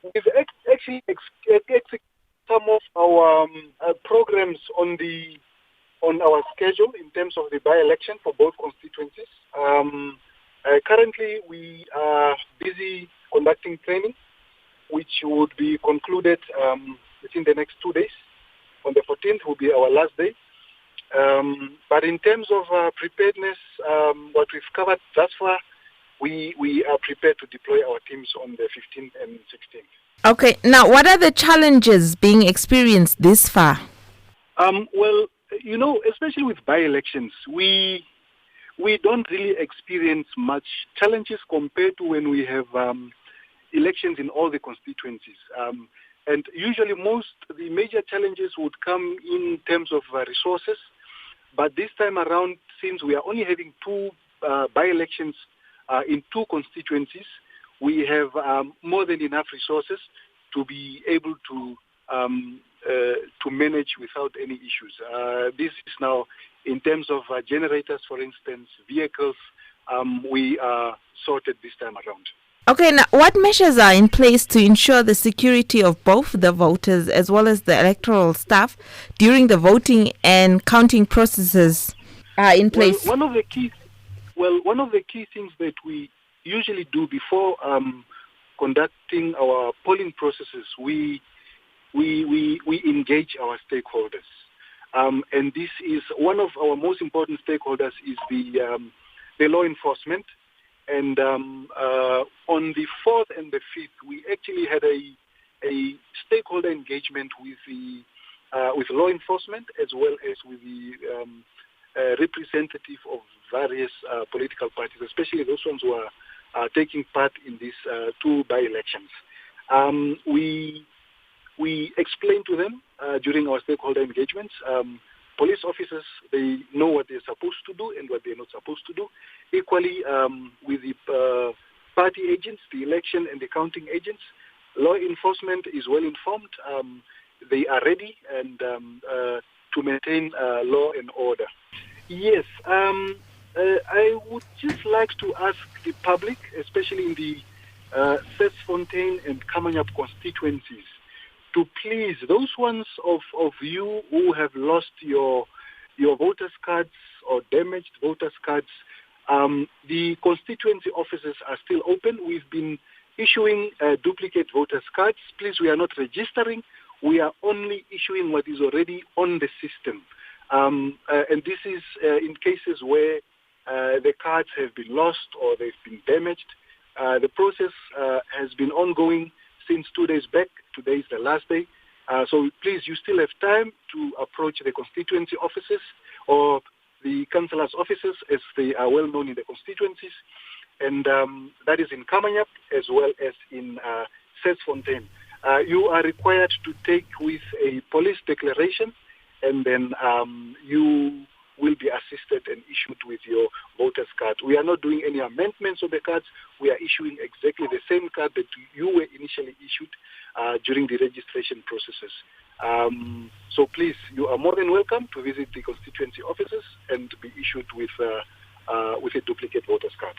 we've actually executed some of our programs on our schedule in terms of the by-election for both constituencies. Currently, we are busy conducting training, which would be concluded within the next 2 days. On the 14th will be our last day. But in terms of preparedness, what we've covered thus far, we are prepared to deploy our teams on the 15th and 16th. Okay. Now, what are the challenges being experienced this far? Well, especially with by-elections, we don't really experience much challenges compared to when we have elections in all the constituencies. And usually the major challenges would come in terms of resources. But this time around, since we are only having two by-elections in two constituencies, we have more than enough resources to be able to manage without any issues. This is now in terms of generators, for instance, vehicles, we are sorted this time around. Okay, now what measures are in place to ensure the security of both the voters as well as the electoral staff during the voting and counting processes are in place? One of the key things that we usually do before conducting our polling processes, we engage our stakeholders. And this is one of our most important stakeholders is the law enforcement. And on the 4th and the 5th, we actually had a stakeholder engagement with law enforcement as well as with the representative of various political parties, especially those ones who are taking part in these two by-elections. We explained to them during our stakeholder engagements, police officers, they know what they're supposed to do and what they're not supposed to do. Equally, with the party agents, the election and the counting agents, law enforcement is well informed. They are ready and to maintain law and order. Yes, I would just like to ask the public, especially in the Sesfontein and Kamanjab constituencies, to please, those ones of you who have lost your voters' cards or damaged voters' cards, the constituency offices are still open. We've been issuing duplicate voters' cards. Please, we are not registering. We are only issuing what is already on the system. And this is in cases where the cards have been lost or they've been damaged. The process has been ongoing since 2 days back. Today is the last day. So please, you still have time to approach the constituency offices or the councillors' offices, as they are well known in the constituencies. And that is in Kamanjab as well as in Sesfontein. You are required to take with a police declaration, and then you will be assisted and issued with your voter's card. We are not doing any amendments of the cards. We are issuing exactly the same card that you were initially issued during the registration processes. So please, you are more than welcome to visit the constituency offices and be issued with a duplicate voter's card.